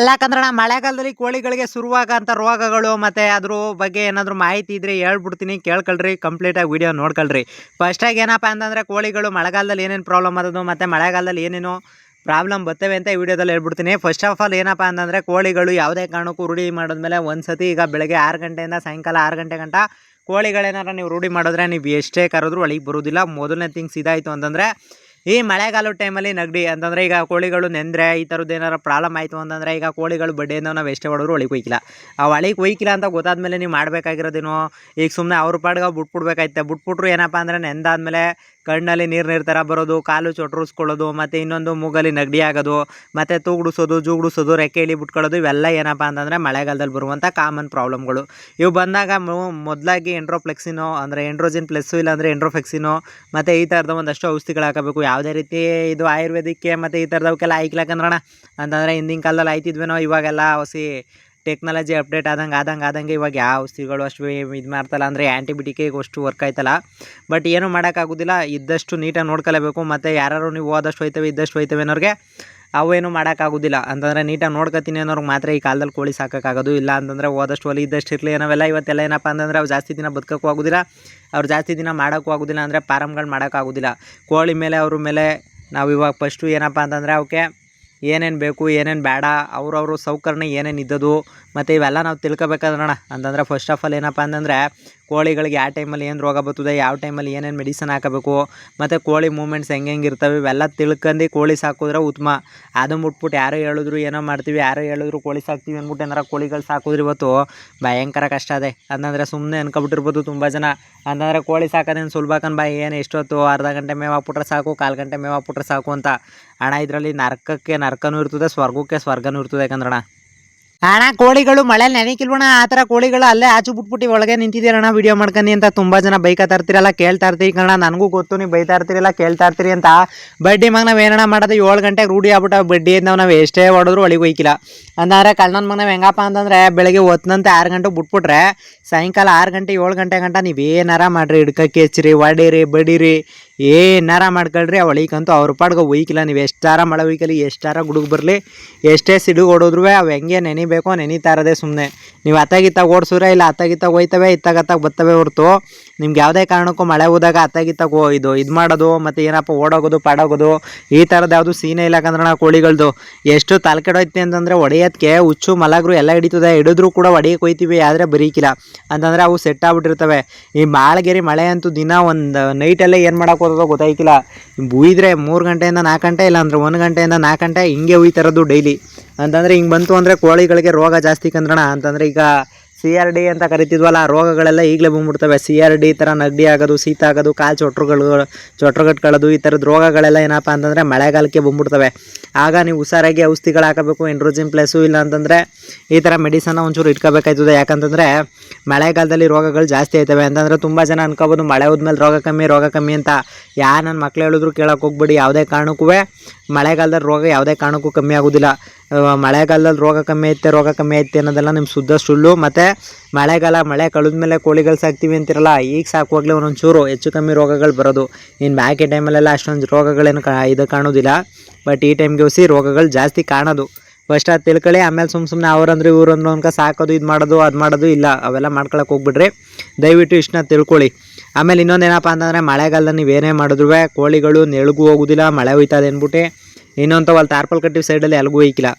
ಯಾಕಂದ್ರೆ ಮಳೆಗಾಲದಲ್ಲಿ ಕೋಳಿಗಳಿಗೆ ಶುರುವಾಗಂತ ರೋಗಗಳು ಮತ್ತು ಅದ್ರ ಬಗ್ಗೆ ಏನಾದರೂ ಮಾಹಿತಿ ಇದ್ರೆ ಹೇಳ್ಬಿಡ್ತೀನಿ, ಕೇಳ್ಕೊಳ್ರಿ, ಕಂಪ್ಲೀಟಾಗಿ ವೀಡಿಯೋ ನೋಡ್ಕೊಳ್ರಿ. ಫಸ್ಟಾಗಿ ಏನಪ್ಪ ಅಂತಂದರೆ ಕೋಳಿಗಳು ಮಳೆಗಾಲದಲ್ಲಿ ಏನೇನು ಪ್ರಾಬ್ಲಮ್ ಆಗೋದು ಮತ್ತು ಮಳೆಗಾಲದಲ್ಲಿ ಏನೇನು ಪ್ರಾಬ್ಲಮ್ ಬರ್ತವೆ ಅಂತ ಈ ವಿಡಿಯೋದಲ್ಲಿ ಹೇಳ್ಬಿಡ್ತೀನಿ. ಫಸ್ಟ್ ಆಫ್ ಆಲ್ ಏನಪ್ಪ ಅಂತಂದರೆ ಕೋಳಿಗಳು ಯಾವುದೇ ಕಾರಣಕ್ಕೂ ರೂಢಿ ಮಾಡಿದ್ಮೇಲೆ ಒಂದು ಸತಿ ಈಗ ಬೆಳಗ್ಗೆ 6 ಗಂಟೆಯಿಂದ ಸಾಯಂಕಾಲ 6 ಗಂಟೆ ಗಂಟ ಕೋಳಿಗಳೇನಾರ ನೀವು ರೂಢಿ ಮಾಡಿದ್ರೆ ನೀವು ಎಷ್ಟೇ ಕರೆದ್ರೂ ಒಳಗೆ ಬರೋದಿಲ್ಲ. ಮೊದಲನೇ ಥಿಂಗ್ಸ್ ಇದಾಯಿತು ಅಂತಂದರೆ ಈ ಮಳೆಗಾಲದ ಟೈಮಲ್ಲಿ ನೆಗಡಿ ಅಂತಂದರೆ ಈಗ ಕೋಳಿಗಳು ನೆಂದರೆ ಈ ಥರದ್ದು ಏನಾರು ಪ್ರಾಬ್ಲಮ್ ಆಯಿತು ಅಂತಂದರೆ ಈಗ ಕೋಳಿಗಳು ಬಡ್ಡೆಯಿಂದ ನಾವು ಎಷ್ಟೇ ಹೊಡೆದ್ರು ಒಳಗೆ ಹೋಯ್ಕಿಲ್ಲ. ಆ ಒಳಗೆ ಹೋಯ್ಕಿಲ್ಲ ಅಂತ ಗೊತ್ತಾದ್ಮೇಲೆ ನೀವು ಮಾಡಬೇಕಾಗಿರೋದೇನು, ಈಗ ಸುಮ್ಮನೆ ಅವ್ರ ಪಾಡ್ಗೆ ಬಿಟ್ಬಿಟ್ರು ಏನಪ್ಪ ಅಂದರೆ ನೆಂದಾದ್ಮೇಲೆ ಕಣ್ಣಲ್ಲಿ ನೀರು ಥರ ಬರೋದು, ಕಾಲು ಚೊಟ್ರಿಸ್ಕೊಳ್ಳೋದು, ಮತ್ತು ಇನ್ನೊಂದು ಮೂಗಲ್ಲಿ ನೆಗಡಿ ಆಗೋದು, ಮತ್ತು ತೂಗುಡಿಸೋದು, ಜೂಗುಡಿಸೋದು, ರೆಕ್ಕೆ ಇಳಿ ಬಿಟ್ಕೊಳ್ಳೋದು, ಇವೆಲ್ಲ ಏನಪ್ಪ ಅಂತಂದರೆ ಮಳೆಗಾಲದಲ್ಲಿ ಬರುವಂಥ ಕಾಮನ್ ಪ್ರಾಬ್ಲಮ್ಗಳು. ಇವು ಬಂದಾಗ ಮೊದಲಾಗಿ ಎಂಡ್ರೋಫ್ಲೆಕ್ಸಿನೋ ಅಂದರೆ ಎಂಡ್ರೋಜಿನ್ ಪ್ಲಸ್ಸು ಇಲ್ಲಾಂದರೆ ಎಂಡ್ರೋಫ್ಲೆಕ್ಸಿನೋ ಮತ್ತು ಈ ಥರದ ಒಂದಷ್ಟು ಔಷಧಿಗಳು ಹಾಕಬೇಕು. ಯಾವುದೇ ರೀತಿ ಇದು ಆಯುರ್ವೇದಿಕ್ಕೆ ಮತ್ತು ಈ ಥರದವಕ್ಕೆಲ್ಲ ಆಯ್ಕ್ಲಕ್ಕಂದ್ರಣ ಅಂತಂದರೆ ಹಿಂದಿನ ಕಾಲದಲ್ಲಿ ಆಯ್ತಿದ್ವೇನೋ, ಇವಾಗೆಲ್ಲ ಹೊಸ ಟೆಕ್ನಾಲಜಿ ಅಪ್ಡೇಟ್ ಆದಂಗೆ ಇವಾಗ ಯಾವ ಔಷಧಿಗಳು ಅಷ್ಟು ಇದು ಮಾಡ್ತಲ್ಲ, ಅಂದರೆ ಆ್ಯಂಟಿಬಯೋಟಿಕ್ಕಿಗೆ ಅಷ್ಟು ವರ್ಕ್ ಆಯ್ತಲ್ಲ. ಬಟ್ ಏನೂ ಮಾಡೋಕ್ಕಾಗೋದಿಲ್ಲ, ಇದ್ದಷ್ಟು ನೀಟಾಗಿ ನೋಡ್ಕೊಳ್ಬೇಕು. ಮತ್ತು ಯಾರು ನೀವು ಹೋದಷ್ಟು ಹೋಯ್ತವೆ ಇದ್ದಷ್ಟು ಹೋಯ್ತವೆ ಅನ್ನೋರಿಗೆ ಅವೇನು ಮಾಡೋಕ್ಕಾಗೋದಿಲ್ಲ. ಅಂತಂದರೆ ನೀಟಾಗಿ ನೋಡ್ಕೊತೀನಿ ಅನ್ನೋರ್ಗೆ ಮಾತ್ರ ಈ ಕಾಲದಲ್ಲಿ ಕೋಳಿ ಸಾಕೋಕ್ಕಾಗೋದು. ಇಲ್ಲ ಅಂತಂದರೆ ಹೋದಷ್ಟು ಒಲಿ ಇದ್ದಷ್ಟು ಇರಲಿ ನಾವೆಲ್ಲ. ಇವತ್ತೆಲ್ಲ ಏನಪ್ಪ ಅಂತಂದರೆ ಅವ್ರು ಜಾಸ್ತಿ ದಿನ ಬದುಕೋಕ್ಕೂ ಆಗೋದಿಲ್ಲ, ಅವ್ರು ಜಾಸ್ತಿ ದಿನ ಮಾಡೋಕ್ಕೂ ಆಗೋದಿಲ್ಲ, ಅಂದರೆ ಫಾರಮ್ಗಳು ಮಾಡೋಕ್ಕಾಗೋದಿಲ್ಲ. ಕೋಳಿ ಮೇಲೆ ಅವ್ರ ಮೇಲೆ ನಾವು ಇವಾಗ ಫಸ್ಟು ಏನಪ್ಪ ಅಂತಂದರೆ ಅವಕ್ಕೆ ಏನೇನು ಬೇಕು ಏನೇನು ಬೇಡ, ಅವ್ರವ್ರ ಸೌಕರ್ಯ ಏನೇನು ಇದ್ದದು ಮತ್ತು ಇವೆಲ್ಲ ನಾವು ತಿಳ್ಕೊಬೇಕಾದ್ರಣ. ಅಂತಂದರೆ ಫಸ್ಟ್ ಆಫ್ ಆಲ್ ಏನಪ್ಪ ಅಂತಂದರೆ ಕೋಳಿಗಳಿಗೆ ಯಾವ ಟೈಮಲ್ಲಿ ಏನು ರೋಗ ಬರ್ತದೆ, ಯಾವ ಟೈಮಲ್ಲಿ ಏನೇನು ಮೆಡಿಸನ್ ಹಾಕಬೇಕು, ಮತ್ತು ಕೋಳಿ ಮೂಮೆಂಟ್ಸ್ ಹೆಂಗೆ ಇರ್ತವೆ ಇವೆಲ್ಲ ತಿಳ್ಕೊಂಡು ಕೋಳಿ ಸಾಕಿದ್ರೆ ಉತ್ತಮ. ಅದನ್ನು ಬಿಟ್ಬಿಟ್ಟು ಯಾರೋ ಹೇಳಿದ್ರು ಏನೋ ಮಾಡ್ತೀವಿ, ಯಾರೋ ಹೇಳಿದ್ರು ಕೋಳಿ ಸಾಕ್ತೀವಿ ಅಂದ್ಬಿಟ್ಟು ಏನಾರ ಕೋಳಿಗಳು ಸಾಕಿದ್ರೆ ಇವತ್ತು ಭಯಂಕರ ಕಷ್ಟ ಅದೇ. ಅಂತಂದರೆ ಸುಮ್ಮನೆ ಅನ್ಕೊಬಿಟ್ಟಿರ್ಬೋದು ತುಂಬ ಜನ, ಅಂತಂದರೆ ಕೋಳಿ ಸಾಕೋದೇನು ಸುಲಭಕ್ಕನ್ ಬಾಯಿ, ಏನು ಎಷ್ಟೊತ್ತು ಅರ್ಧ ಗಂಟೆ ಮೇವು ಹಾಕ್ಬಿಟ್ರೆ ಸಾಕು, 1/4 ಗಂಟೆ ಮೇವು ಹಾಕ್ಬಿಟ್ರೆ ಸಾಕು ಅಂತ. ಹಣ ಇದರಲ್ಲಿ ನರಕಕ್ಕೆ ನರಕನೂ ಇರ್ತದೆ, ಸ್ವರ್ಗಕ್ಕೆ ಸ್ವರ್ಗನೂ ಇರ್ತದೆ. ಯಾಕಂದ್ರಣ ಅಣ್ಣ ಕೋಳಿಗಳು ಮಳೆಯಲ್ಲಿ ನೆನಕಿಲ್ವಣ, ಆ ಥರ ಕೋಳಿಗಳು ಅಲ್ಲೇ ಆಚು ಬಿಟ್ಬಿಟ್ಟು ಒಳಗೆ ನಿಂತಿದ್ದೀರಣ್ಣ ವೀಡಿಯೋ ಮಾಡ್ಕೊಂಡು ಅಂತ ತುಂಬ ಜನ ಬೈಕತ್ತಾ ಇರ್ತೀರಲ್ಲ, ಕೇಳ್ತಾ ಇರ್ತೀರಿ ಕಣ. ನನಗೂ ಗೊತ್ತು ನೀವು ಬೈತಾ ಇರ್ತೀರಲ್ಲ, ಕೇಳ್ತಾ ಇರ್ತೀರಿ ಅಂತ. ಬಡ್ಡಿ ಮಗ ನಾವು ಏನಣ್ಣ ಮಾಡೋದು, 7 ಗಂಟೆಗೆ ರೂಢಿ ಆಗ್ಬಿಟ್ಟು ಬಡ್ಡಿಯಿಂದ ನಾವು ಎಷ್ಟೇ ಹೊಡೆದ್ರು ಒಳಗೆ ಹೋಯ್ಕಿಲ್ಲ. ಅಂದರೆ ಕಳ್ಳನ ಮಗ ನಾವು ಹೆಂಗಪ್ಪ ಅಂತಂದರೆ ಬೆಳಗ್ಗೆ ಹೊತ್ತಿನಂತೆ 6 ಗಂಟೆಗೆ ಬಿಟ್ಬಿಟ್ರೆ ಸಾಯಂಕಾಲ 6 ಗಂಟೆ 7 ಗಂಟೆ ಗಂಟ ನೀವೇನಾರ ಮಾಡಿರಿ, ಹಿಡ್ಕಕ್ಕೆ ಹೆಚ್ಚಿರಿ, ಹೊಡೀರಿ, ಬಡೀರಿ, ಏನಾರ ಮಾಡ್ಕೊಳ್ರಿ, ಆ ಒಳಗಂತೂ ಅವ್ರ ಪಾಡ್ಗೆ ಒಯ್ಕಿಲ್ಲ. ನೀವು ಎಷ್ಟಾರ ಮಳೆ ಒಯ್ಕಲಿ, ಎಷ್ಟಾರ ಗುಡುಗು ಬರಲಿ, ಎಷ್ಟೇ ಸಿಡುಗು ಹೊಡೋದ್ರೂ ಅವು ಹೆಂಗೆ ನೆನಿಬೇಕೋ ನೆನೀತಾ ಇರೋದೇ ಸುಮ್ಮನೆ. ನೀವು ಅತ್ತಾಗಿತ್ತಾಗ ಓಡಿಸಿದ್ರೆ ಇಲ್ಲ ಅತ್ತಾಗಿತ್ತಾಗ ಹೋಯ್ತವೆ, ಇತ್ತಾಗತ್ತಾಗ ಬರ್ತವೆ ಹೊರ್ತು ನಿಮ್ಗೆ ಯಾವುದೇ ಕಾರಣಕ್ಕೂ ಮಳೆ ಹೋದಾಗ ಅತ್ತಾಗಿತ್ತಾಗ ಇದು ಮಾಡೋದು ಮತ್ತು ಏನಪ್ಪ ಓಡೋಗೋದು ಪಾಡೋಗೋದು ಈ ಥರದ್ದು ಯಾವುದು ಸೀನೇ ಇಲ್ಲ. ಯಾಕಂದ್ರೆ ನಾವು ಕೋಳಿಗಳ್ದು ಎಷ್ಟು ತಲೆಕೆಡೋಯ್ತಿ ಅಂತಂದರೆ ಹೊಡೆಯೋದಕ್ಕೆ ಹುಚ್ಚು ಮಲಗರು ಎಲ್ಲ ಹಿಡಿತದೆ, ಹಿಡಿದ್ರೂ ಕೂಡ ಹೊಡೆಯಕ್ಕೆ ಹೋಯ್ತೀವಿ, ಆದರೆ ಬರೀಕಿಲ್ಲ. ಅಂತಂದರೆ ಅವು ಸೆಟ್ ಆಗ್ಬಿಟ್ಟಿರ್ತವೆ. ಈ ಮಾಳಗೆರಿ ಮಳೆ ಅಂತೂ ದಿನ ಒಂದು ನೈಟಲ್ಲೇ ಏನು ಮಾಡೋಕೆ ಹೋಗೋದೋ ಗೊತ್ತಾಯ್ತಿಲ್ಲ. ಬುಯ್ದ್ರೆ 3 ಗಂಟೆಯಿಂದ 4 ಗಂಟೆ, ಇಲ್ಲ ಅಂದರೆ 1 ಗಂಟೆಯಿಂದ 4 ಗಂಟೆ ಹಿಂಗೆ ಹುಯ್ತಿರೋದು ಡೈಲಿ. ಅಂತಂದರೆ ಹಿಂಗೆ ಬಂತು ಅಂದರೆ ಕೋಳಿಗಳಿಗೆ ರೋಗ ಜಾಸ್ತಿ ಕಂದ್ರಣ. ಅಂತಂದರೆ ಈಗ CRD ಅಂತ ಕರಿತಿದ್ವಲ್ಲ, ಆ ರೋಗಗಳೆಲ್ಲ ಈಗಲೇ ಬಂದ್ಬಿಡ್ತವೆ. CRD ಥರ ನೆಗಡಿ ಆಗೋದು, ಶೀತ ಆಗೋದು, ಕಾಲು ಚೊಟ್ರುಗಟ್ಕೊಳ್ಳೋದು, ಈ ಥರದ ರೋಗಗಳೆಲ್ಲ ಏನಪ್ಪ ಅಂತಂದರೆ ಮಳೆಗಾಲಕ್ಕೆ ಬಂದ್ಬಿಡ್ತವೆ. ಆಗ ನೀವು ಹುಷಾರಾಗಿ ಔಷಧಿಗಳು ಹಾಕಬೇಕು, ಎಂಡ್ರೋಜಿನ್ ಪ್ಲಸ್ಸು ಇಲ್ಲ ಅಂತಂದರೆ ಈ ಥರ ಮೆಡಿಸನ್ನ ಒಂಚೂರು ಇಟ್ಕೋಬೇಕಾಯ್ತದೆ. ಯಾಕಂತಂದರೆ ಮಳೆಗಾಲದಲ್ಲಿ ರೋಗಗಳು ಜಾಸ್ತಿ ಆಯ್ತವೆ. ಅಂತಂದರೆ ತುಂಬ ಜನ ಅನ್ಕೋಬೋದು ಮಳೆ ಹೋದ್ಮೇಲೆ ರೋಗ ಕಮ್ಮಿ ಅಂತ. ನನ್ನ ಮಕ್ಳು ಹೇಳಿದ್ರು ಕೇಳೋಕೆ ಹೋಗ್ಬೇಡಿ, ಯಾವುದೇ ಕಾರಣಕ್ಕೂ ಮಳೆಗಾಲದಲ್ಲಿ ರೋಗ ಯಾವುದೇ ಕಾರಣಕ್ಕೂ ಕಮ್ಮಿ ಆಗೋದಿಲ್ಲ. ಮಳೆಗಾಲದಲ್ಲಿ ರೋಗ ಕಮ್ಮಿ ಐತೆ ಅನ್ನೋದೆಲ್ಲ ನಿಮ್ಮ ಶುದ್ಧ ಸುಳ್ಳು. ಮತ್ತು ಮಳೆ ಕಳೆದ ಮೇಲೆ ಕೋಳಿಗಳು ಸಾಕ್ತೀವಿ ಅಂತಿರಲ್ಲ, ಈಗ ಸಾಕುವಾಗಲೇ ಒಂದೊಂಚೂರು ಹೆಚ್ಚು ಕಮ್ಮಿ ರೋಗಗಳು ಬರೋದು. ಇನ್ನು ಬಾಕಿ ಟೈಮಲ್ಲೆಲ್ಲ ಅಷ್ಟೊಂದು ರೋಗಗಳೇನು ಇದು ಕಾಣೋದಿಲ್ಲ. ಬಟ್ ಈ ಟೈಮ್ಗೆ ಹೊಸಿ ರೋಗಗಳು ಜಾಸ್ತಿ ಕಾಣೋದು. ಫಸ್ಟ್ ಅದು ತಿಳ್ಕೊಳ್ಳಿ, ಆಮೇಲೆ ಸುಮ್ಮನೆ ಅವರಂದ್ರೆ ಇವ್ರಂದ್ರು ಅನ್ಕ ಸಾಕೋದು, ಇದು ಮಾಡೋದು ಅದು ಮಾಡೋದು ಇಲ್ಲ, ಅವೆಲ್ಲ ಮಾಡ್ಕೊಳಕ್ಕೆ ಹೋಗ್ಬಿಡ್ರಿ. ದಯವಿಟ್ಟು ಇಷ್ಟನ್ನ ತಿಳ್ಕೊಳ್ಳಿ. ಆಮೇಲೆ ಇನ್ನೊಂದೇನಪ್ಪ ಅಂತಂದರೆ ಮಳೆಗಾಲದಲ್ಲಿ ನೀವೇನೇ ಮಾಡಿದ್ರು ಕೋಳಿಗಳು ನೆಳಗೂ ಹೋಗೋದಿಲ್ಲ, ಮಳೆ ಹೋಯ್ತದೆ ಅಂದ್ಬಿಟ್ಟು ಇನ್ನೊಂದು ಅಲ್ಲಿ ತಾರ್ಪಲ್ ಕಟ್ಟಿವಿ ಸೈಡಲ್ಲಿ ಎಲ್ಗೂ ಹೋಯ್ಕಿಲ್ಲ.